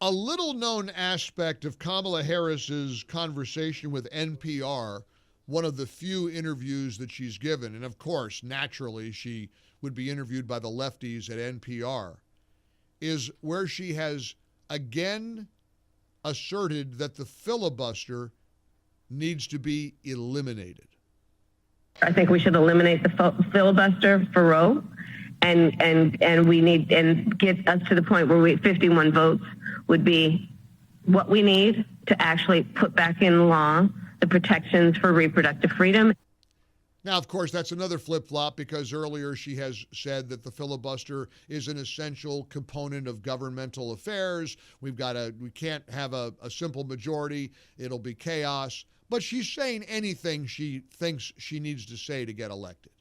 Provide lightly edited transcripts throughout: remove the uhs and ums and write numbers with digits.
A little-known aspect of Kamala Harris's conversation with NPR, one of the few interviews that she's given, and of course, naturally, she would be interviewed by the lefties at NPR, is where she has again asserted that the filibuster needs to be eliminated. I think we should eliminate the filibuster for Roe, and we need and get us to the point where 51 votes would be what we need to actually put back in law the protections for reproductive freedom. Now, of course, that's another flip-flop because earlier she has said that the filibuster is an essential component of governmental affairs. We can't have a simple majority. It'll be chaos. But she's saying anything she thinks she needs to say to get elected.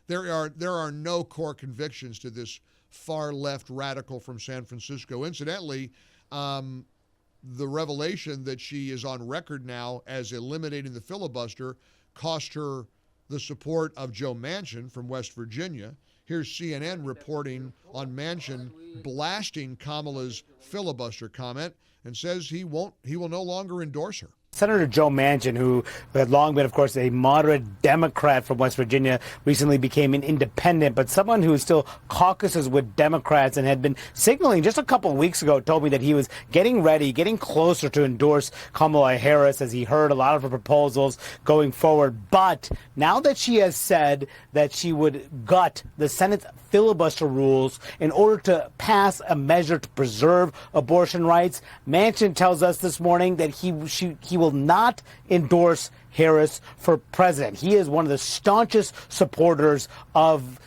There are no core convictions to this far-left radical from San Francisco. Incidentally, the revelation that she is on record now as eliminating the filibuster cost her the support of Joe Manchin from West Virginia. Here's CNN reporting on Manchin blasting Kamala's filibuster comment and says he will no longer endorse her. Senator Joe Manchin, who had long been, of course, a moderate Democrat from West Virginia, recently became an independent, but someone who still caucuses with Democrats and had been signaling just a couple of weeks ago, told me that he was getting ready, getting closer to endorse Kamala Harris as he heard a lot of her proposals going forward. But now that she has said that she would gut the Senate's filibuster rules in order to pass a measure to preserve abortion rights, Manchin tells us this morning that he will not endorse Harris for president. He is one of the staunchest supporters of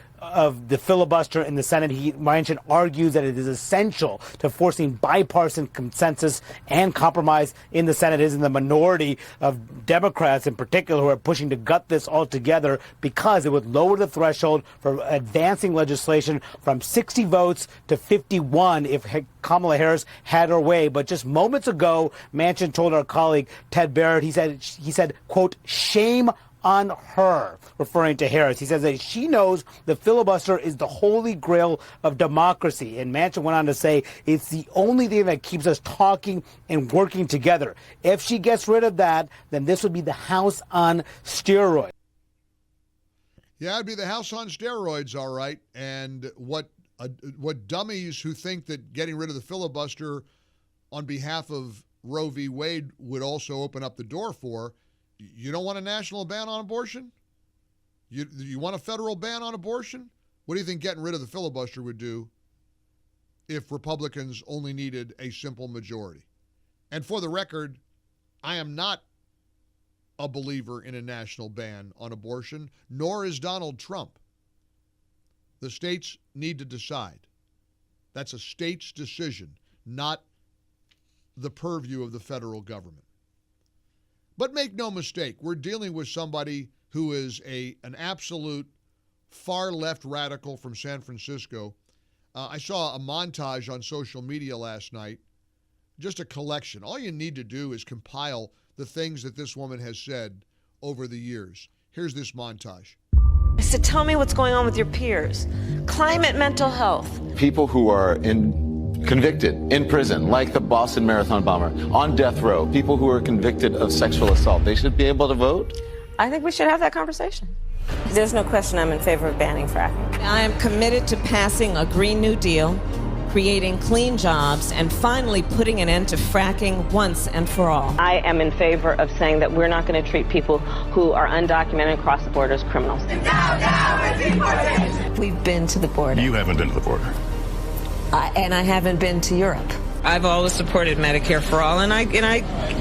the filibuster in the Senate. Manchin argues that it is essential to forcing bipartisan consensus and compromise in the Senate. He is in the minority of Democrats in particular who are pushing to gut this altogether because it would lower the threshold for advancing legislation from 60 votes to 51 if Kamala Harris had her way. But just moments ago, Manchin told our colleague Ted Barrett, he said, quote, "Shame on her," referring to Harris. He says that she knows the filibuster is the holy grail of democracy. And Manchin went on to say it's the only thing that keeps us talking and working together. If she gets rid of that, then this would be the House on steroids. Yeah, it'd be the House on steroids, all right. And what dummies who think that getting rid of the filibuster on behalf of Roe v. Wade would also open up the door for. You don't want a national ban on abortion? You want a federal ban on abortion? What do you think getting rid of the filibuster would do if Republicans only needed a simple majority? And for the record, I am not a believer in a national ban on abortion, nor is Donald Trump. The states need to decide. That's a state's decision, not the purview of the federal government. But make no mistake, we're dealing with somebody who is an absolute far-left radical from San Francisco. I saw a montage on social media last night, just a collection. All you need to do is compile the things that this woman has said over the years. Here's this montage. I said, tell me what's going on with your peers. Climate, mental health. People who are convicted in prison, like the Boston Marathon bomber, on death row, people who are convicted of sexual assault, they should be able to vote? I think we should have that conversation. There's no question I'm in favor of banning fracking. I am committed to passing a Green New Deal, creating clean jobs, and finally putting an end to fracking once and for all. I am in favor of saying that we're not going to treat people who are undocumented and cross the border as criminals. We've been to the border. You haven't been to the border. And I haven't been to Europe. I've always supported Medicare for all, and I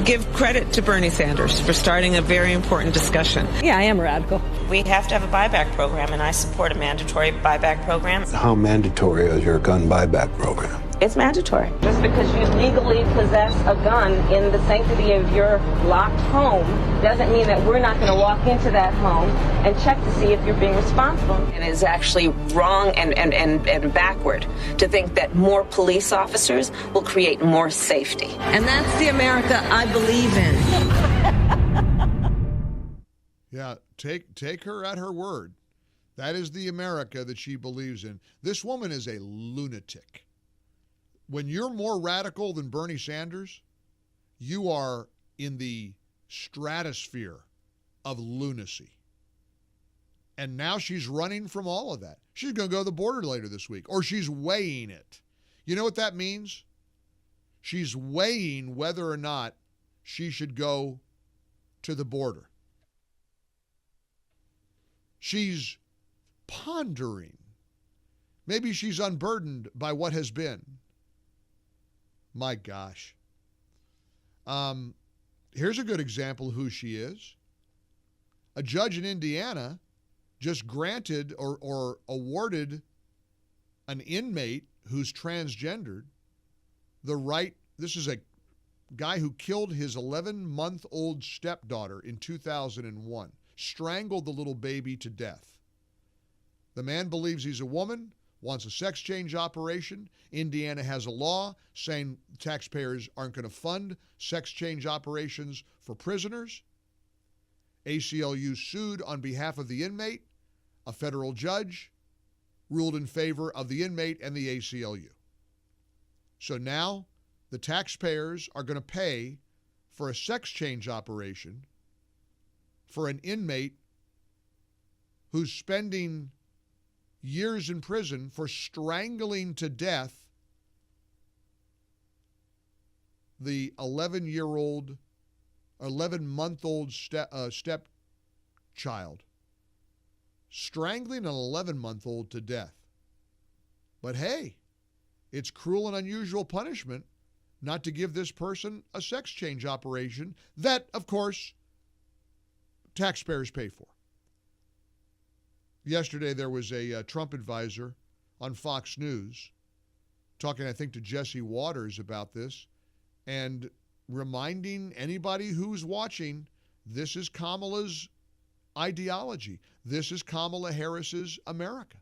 give credit to Bernie Sanders for starting a very important discussion. Yeah, I am a radical. We have to have a buyback program, and I support a mandatory buyback program. How mandatory is your gun buyback program? It's mandatory. Just because you legally possess a gun in the sanctity of your locked home doesn't mean that we're not going to walk into that home and check to see if you're being responsible. And it's actually wrong and backward to think that more police officers will create more safety. And that's the America I believe in. Yeah, take her at her word. That is the America that she believes in. This woman is a lunatic. when you're more radical than Bernie Sanders, you are in the stratosphere of lunacy. And now she's running from all of that. She's going to go to the border later this week, or she's weighing it. You know what that means? She's weighing whether or not she should go to the border. She's pondering. Maybe she's unburdened by what has been. My gosh. Here's a good example of who she is. A judge in Indiana just granted or awarded an inmate who's transgendered the right. This is a guy who killed his 11-month-old stepdaughter in 2001, strangled the little baby to death. The man believes he's a woman, wants a sex change operation. Indiana has a law saying taxpayers aren't going to fund sex change operations for prisoners. ACLU sued on behalf of the inmate. A federal judge ruled in favor of the inmate and the ACLU. So now the taxpayers are going to pay for a sex change operation for an inmate who's spending years in prison for strangling to death the 11-month-old stepchild. Strangling an 11-month-old to death. But hey, it's cruel and unusual punishment not to give this person a sex change operation that, of course, taxpayers pay for. Yesterday, there was a Trump advisor on Fox News talking, I think, to Jesse Waters about this and reminding anybody who's watching, this is Kamala's ideology. This is Kamala Harris's America.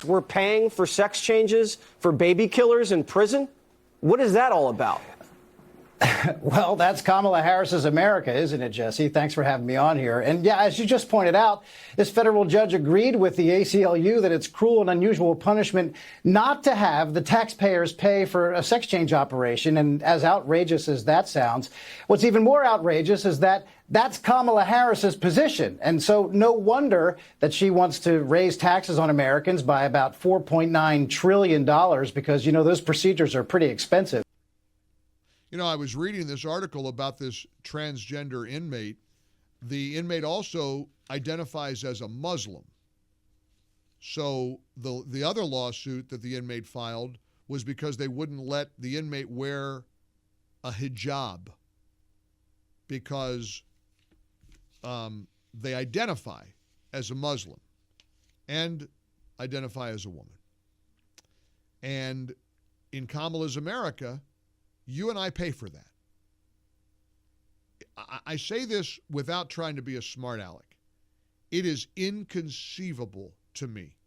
We're paying for sex changes for baby killers in prison? What is that all about? Well, that's Kamala Harris's America, isn't it, Jesse? Thanks for having me on here. And yeah, as you just pointed out, this federal judge agreed with the ACLU that it's cruel and unusual punishment not to have the taxpayers pay for a sex change operation. And as outrageous as that sounds, what's even more outrageous is that that's Kamala Harris's position. And so no wonder that she wants to raise taxes on Americans by about $4.9 trillion because, you know, those procedures are pretty expensive. You know, I was reading this article about this transgender inmate. The inmate also identifies as a Muslim. So the other lawsuit that the inmate filed was because they wouldn't let the inmate wear a hijab because they identify as a Muslim and identify as a woman. And in Kamala's America, you and I pay for that. I say this without trying to be a smart aleck. It is inconceivable to me,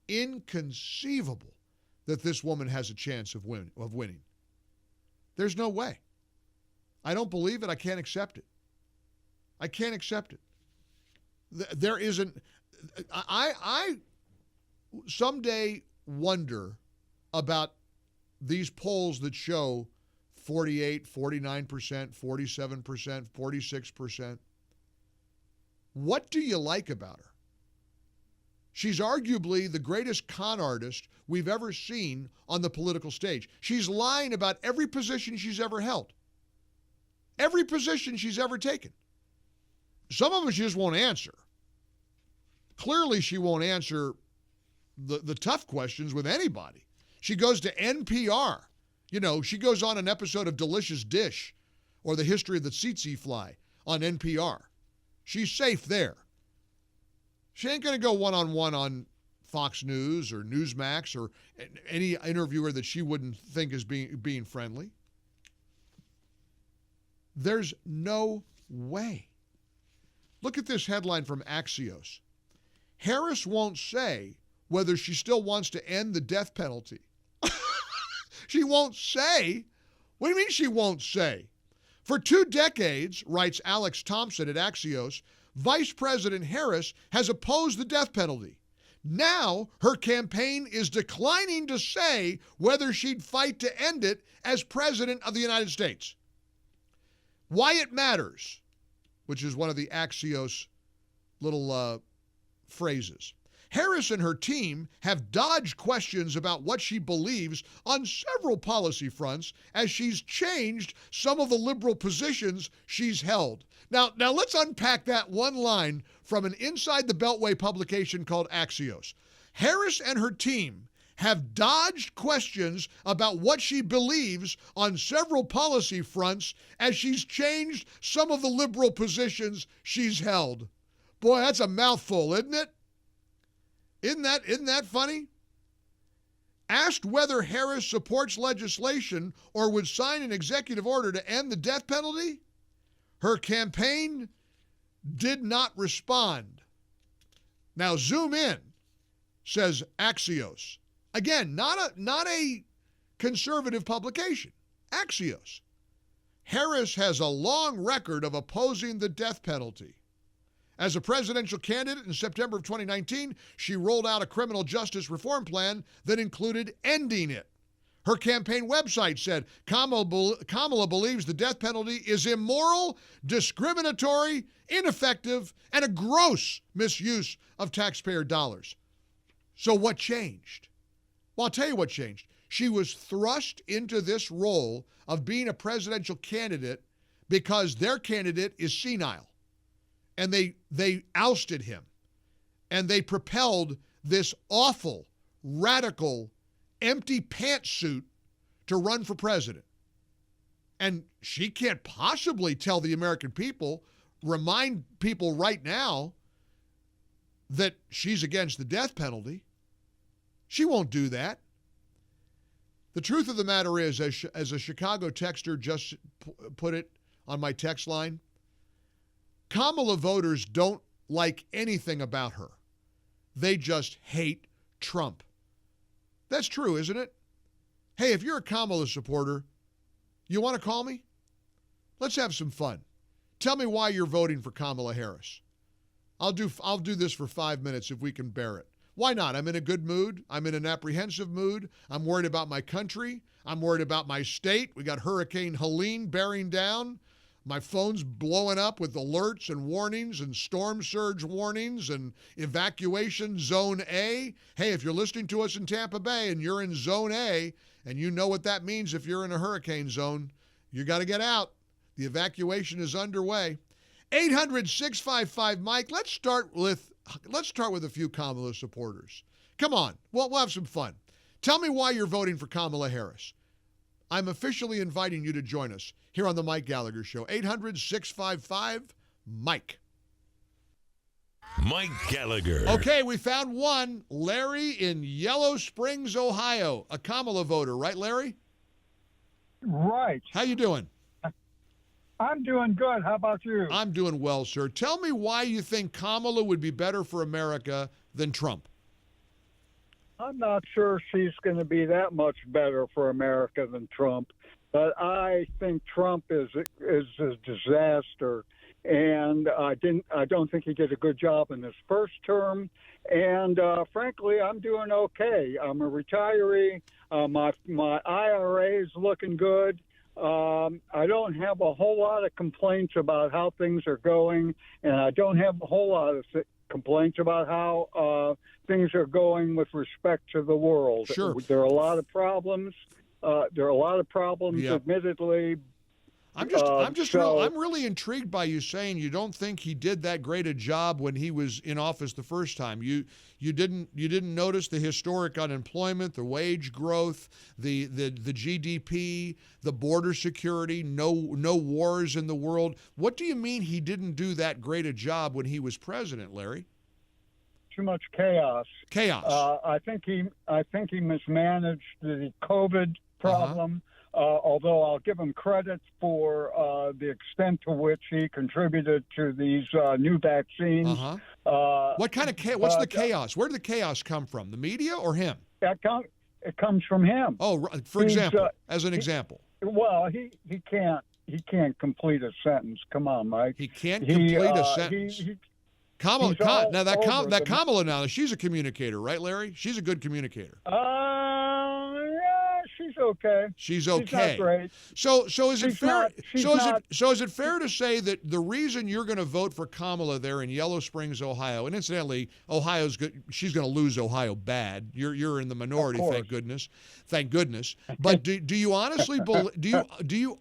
inconceivable that this woman has a chance of winning. There's no way. I don't believe it. I can't accept it. I can't accept it. There isn't. I someday wonder about these polls that show 48, 49%, 47%, 46%. What do you like about her? She's arguably the greatest con artist we've ever seen on the political stage. She's lying about every position she's ever held, every position she's ever taken. Some of them she just won't answer. Clearly, she won't answer the tough questions with anybody. She goes to NPR. You know, she goes on an episode of Delicious Dish or The History of the Tsetse Fly on NPR. She's safe there. She ain't going to go one-on-one on Fox News or Newsmax or any interviewer that she wouldn't think is being friendly. There's no way. Look at this headline from Axios. Harris won't say whether she still wants to end the death penalty. She won't say? What do you mean she won't say? For 2 decades, writes Alex Thompson at Axios, Vice President Harris has opposed the death penalty. Now her campaign is declining to say whether she'd fight to end it as president of the United States. Why it matters, which is one of the Axios little phrases. Harris and her team have dodged questions about what she believes on several policy fronts as she's changed some of the liberal positions she's held. Now let's unpack that one line from an Inside the Beltway publication called Axios. Harris and her team have dodged questions about what she believes on several policy fronts as she's changed some of the liberal positions she's held. Boy, that's a mouthful, isn't it? Isn't that funny? Asked whether Harris supports legislation or would sign an executive order to end the death penalty, her campaign did not respond. Now zoom in, says Axios. Again, not a conservative publication. Axios. Harris has a long record of opposing the death penalty. As a presidential candidate in September of 2019, she rolled out a criminal justice reform plan that included ending it. Her campaign website said Kamala believes the death penalty is immoral, discriminatory, ineffective, and a gross misuse of taxpayer dollars. So what changed? Well, I'll tell you what changed. She was thrust into this role of being a presidential candidate because their candidate is senile. And they ousted him. And they propelled this awful, radical, empty pantsuit to run for president. And she can't possibly tell the American people, remind people right now that she's against the death penalty. She won't do that. The truth of the matter is, as a Chicago texter just put it on my text line, Kamala voters don't like anything about her. They just hate Trump. That's true, isn't it? Hey, if you're a Kamala supporter, you want to call me? Let's have some fun. Tell me why you're voting for Kamala Harris. I'll do this for 5 minutes if we can bear it. Why not? I'm in a good mood. I'm in an apprehensive mood. I'm worried about my country. I'm worried about my state. We got Hurricane Helene bearing down. My phone's blowing up with alerts and warnings and storm surge warnings and evacuation zone A. Hey, if you're listening to us in Tampa Bay and you're in zone A, and you know what that means if you're in a hurricane zone, you got to get out. The evacuation is underway. 800-655-MIKE. Let's start with a few Kamala supporters. Come on. We'll have some fun. Tell me why you're voting for Kamala Harris. I'm officially inviting you to join us here on the Mike Gallagher Show. 800-655-MIKE. Mike Gallagher. Okay, we found one. Larry in Yellow Springs, Ohio. A Kamala voter, right, Larry? Right. How you doing? I'm doing good. How about you? I'm doing well, sir. Tell me why you think Kamala would be better for America than Trump. I'm not sure she's going to be that much better for America than Trump, but I think Trump is a disaster, and I don't think he did a good job in his first term. And frankly, I'm doing okay. I'm a retiree. My IRA is looking good. I don't have a whole lot of complaints about how things are going, and I don't have a whole lot of complaints about how things are going with respect to the world. Sure. There are a lot of problems. Admittedly. I'm really intrigued by you saying you don't think he did that great a job when he was in office the first time. You didn't notice the historic unemployment, the wage growth, the GDP, the border security, no wars in the world. What do you mean he didn't do that great a job when he was president, Larry? Too much chaos. Chaos. I think he mismanaged the COVID problem. Although I'll give him credit for the extent to which he contributed to these new vaccines. What kind of what's the chaos? Where did the chaos come from? The media or him? It comes from him. Oh, for example, as an example. Well, he can't complete a sentence. Come on, Mike. He can't complete a sentence. Kamala, He's all now over that the- Kamala now, she's a communicator, right, Larry? She's a good communicator. Yeah, she's okay. She's okay. She's not great. So is it She's fair? not- she's So not- is it fair to say that the reason you're going to vote for Kamala there in Yellow Springs, Ohio, and incidentally, Ohio's good. She's going to lose Ohio bad. You're in the minority, thank goodness. But do you honestly do you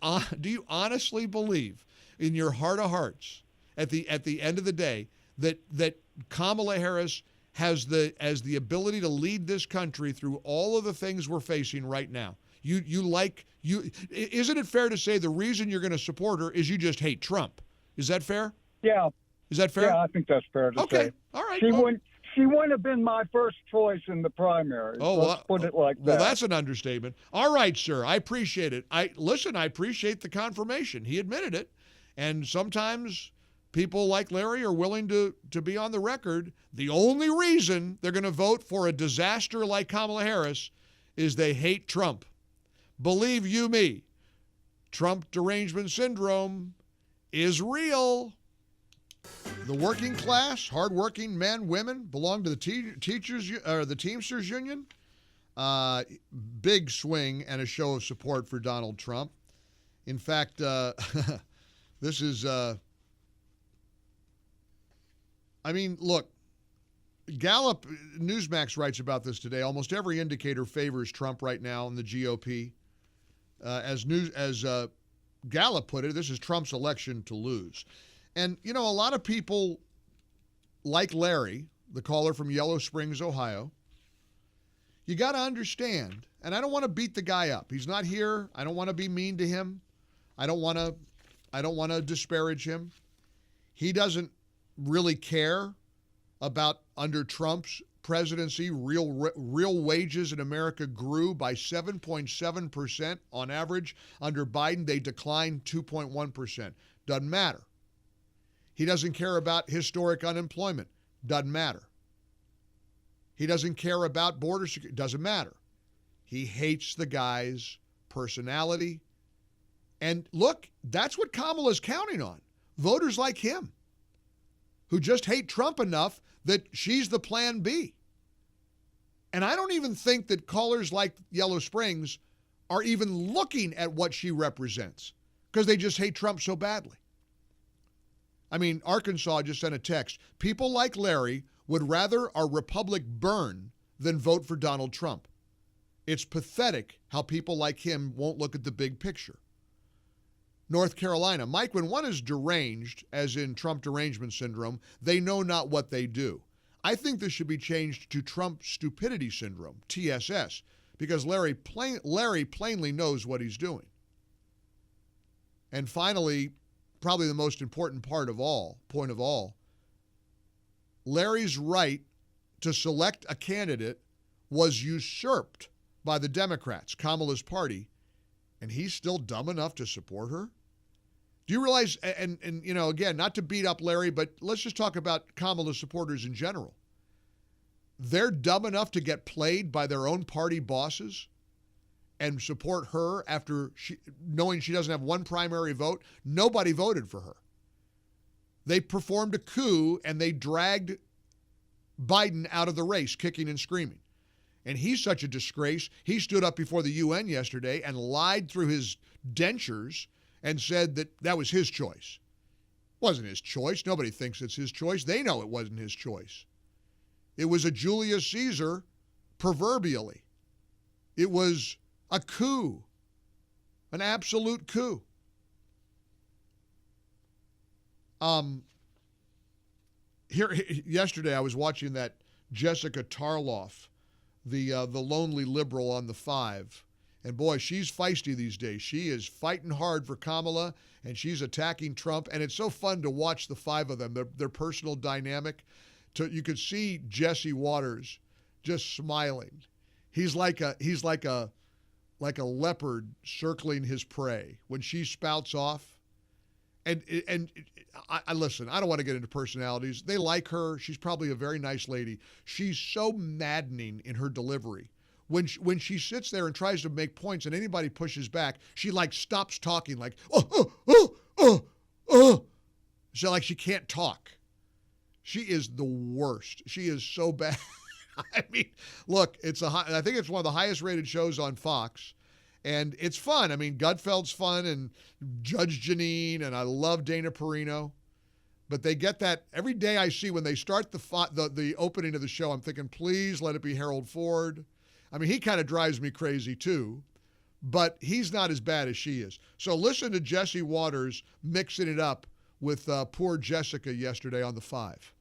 honestly believe in your heart of hearts at the end of the day that Kamala Harris has the ability to lead this country through all of the things we're facing right now? Isn't it fair to say the reason you're going to support her is you just hate Trump? Is that fair? Yeah. Is that fair? Yeah, I think that's fair to say. Okay. All right. She wouldn't have been my first choice in the primary. Let's put it like that. Well, that's an understatement. All right, sir. I appreciate it. I appreciate the confirmation. He admitted it. And sometimes people like Larry are willing to be on the record. The only reason they're going to vote for a disaster like Kamala Harris is they hate Trump. Believe you me, Trump derangement syndrome is real. The working class, hardworking men, women, belong to the the Teamsters Union. Big swing and a show of support for Donald Trump. In fact, this is, look, Gallup, Newsmax writes about this today. Almost every indicator favors Trump right now in the GOP. As Gallup put it, this is Trump's election to lose. And, a lot of people like Larry, the caller from Yellow Springs, Ohio, you got to understand, and I don't want to beat the guy up. He's not here. I don't want to be mean to him. I don't want to disparage him. He doesn't really care about under Trump's presidency, real wages in America grew by 7.7% on average. Under Biden, they declined 2.1%. Doesn't matter. He doesn't care about historic unemployment. Doesn't matter. He doesn't care about border security. Doesn't matter. He hates the guy's personality. And look, that's what Kamala's counting on. Voters like him who just hate Trump enough that she's the plan B. And I don't even think that callers like Yellow Springs are even looking at what she represents because they just hate Trump so badly. Arkansas just sent a text. People like Larry would rather our republic burn than vote for Donald Trump. It's pathetic how people like him won't look at the big picture. North Carolina, Mike, when one is deranged, as in Trump derangement syndrome, they know not what they do. I think this should be changed to Trump stupidity syndrome, TSS, because Larry plainly knows what he's doing. And finally, probably the most important point of all, Larry's right to select a candidate was usurped by the Democrats, Kamala's party, and he's still dumb enough to support her? Do you realize, and again, not to beat up Larry, but let's just talk about Kamala's supporters in general. They're dumb enough to get played by their own party bosses and support her after knowing she doesn't have one primary vote. Nobody voted for her. They performed a coup and they dragged Biden out of the race, kicking and screaming. And he's such a disgrace. He stood up before the UN yesterday and lied through his dentures and said that was his choice. It wasn't his choice. Nobody thinks it's his choice. They know it wasn't his choice. It was a Julius Caesar, proverbially. It was a coup, an absolute coup. Yesterday I was watching that Jessica Tarloff, the lonely liberal on the 5. And boy, she's feisty these days. She is fighting hard for Kamala, and she's attacking Trump. And it's so fun to watch the 5 of them, their personal dynamic. You could see Jesse Waters just smiling. He's like a leopard circling his prey when she spouts off. And I listen, I don't want to get into personalities. They like her. She's probably a very nice lady. She's so maddening in her delivery. When she sits there and tries to make points and anybody pushes back, she stops talking so like she can't talk. She is the worst. She is so bad. I mean, look, I think it's one of the highest rated shows on Fox, and it's fun. I mean, Gutfeld's fun, and Judge Janine, and I love Dana Perino. But they get that every day I see when they start the opening of the show, I'm thinking, please let it be Harold Ford. I mean, he kind of drives me crazy too, but he's not as bad as she is. So listen to Jesse Waters mixing it up with poor Jessica yesterday on the 5.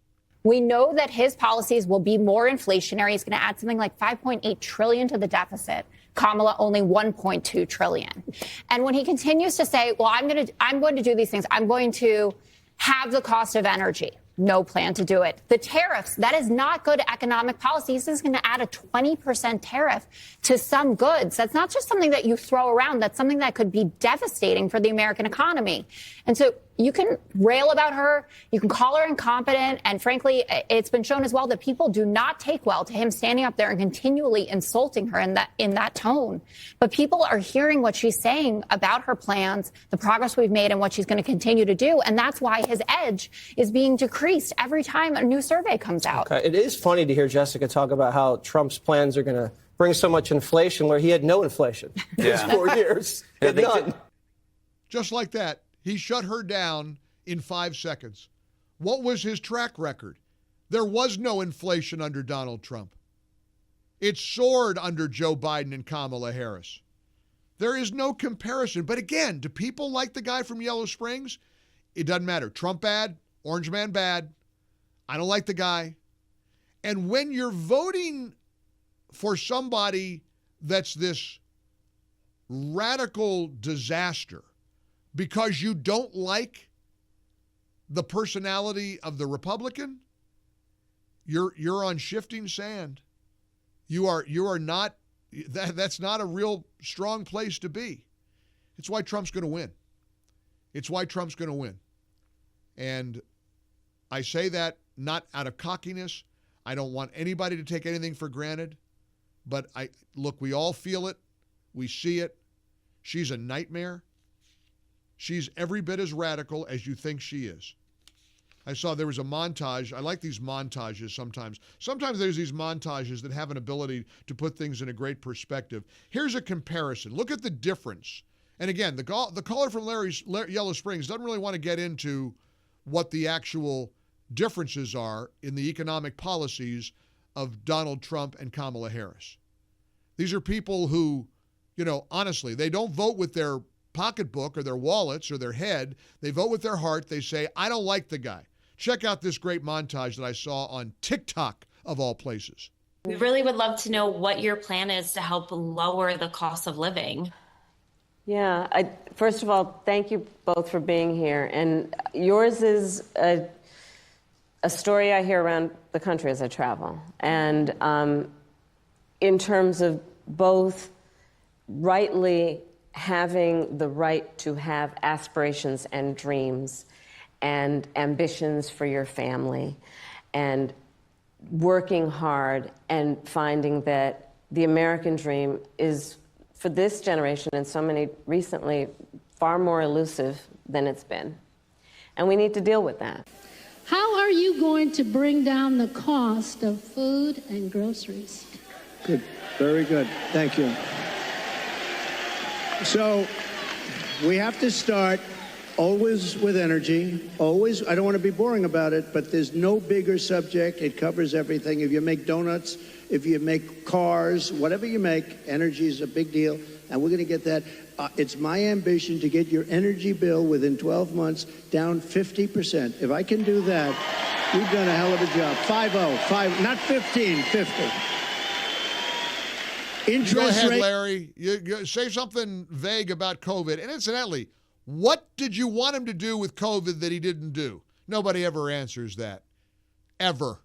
We know that his policies will be more inflationary. He's going to add something like $5.8 trillion to the deficit. Kamala only $1.2 trillion. And when he continues to say, well, I'm going to do these things, I'm going to have the cost of energy. No plan to do it. The tariffs, that is not good economic policy. This is going to add a 20% tariff to some goods. That's not just something that you throw around. That's something that could be devastating for the American economy. And so you can rail about her. You can call her incompetent. And frankly, it's been shown as well that people do not take well to him standing up there and continually insulting her in that tone. But people are hearing what she's saying about her plans, the progress we've made, and what she's going to continue to do. And that's why his edge is being decreased every time a new survey comes out. Okay. It is funny to hear Jessica talk about how Trump's plans are going to bring so much inflation where he had no inflation in his 4 years. None. Just like that. He shut her down in 5 seconds. What was his track record? There was no inflation under Donald Trump. It soared under Joe Biden and Kamala Harris. There is no comparison. But again, do people like the guy from Yellow Springs? It doesn't matter. Trump bad, Orange Man bad. I don't like the guy. And when you're voting for somebody that's this radical disaster, because you don't like the personality of the Republican, you're on shifting sand. You are not. That's not a real strong place to be. It's why Trump's going to win. It's why Trump's going to win. And I say that not out of cockiness. I don't want anybody to take anything for granted. But look, we all feel it. We see it. She's a nightmare. She's every bit as radical as you think she is. I saw there was a montage. I like these montages sometimes. Sometimes there's these montages that have an ability to put things in a great perspective. Here's a comparison. Look at the difference. And again, the caller from Yellow Springs doesn't really want to get into what the actual differences are in the economic policies of Donald Trump and Kamala Harris. These are people who, honestly, they don't vote with their pocketbook or their wallets or their head. They vote with their heart. They say, I don't like the guy. Check out this great montage that I saw on TikTok, of all places. We really would love to know what your plan is to help lower the cost of living. Yeah, first of all, thank you both for being here. And yours is a story I hear around the country as I travel. And in terms of both rightly having the right to have aspirations and dreams and ambitions for your family, and working hard and finding that the American dream is, for this generation and so many recently, far more elusive than it's been. And we need to deal with that. How are you going to bring down the cost of food and groceries? Good. Very good. Thank you. So we have to start always with energy. Always. I don't want to be boring about it, but there's no bigger subject. It covers everything. If you make donuts, if you make cars, whatever you make, energy is a big deal. And we're going to get that. It's my ambition to get your energy bill within 12 months down 50%. If I can do that, we've done a hell of a job. 5-0, not 15, 50. Interest Go ahead, rate. Larry. You say something vague about COVID. And incidentally, what did you want him to do with COVID that he didn't do? Nobody ever answers that. Ever.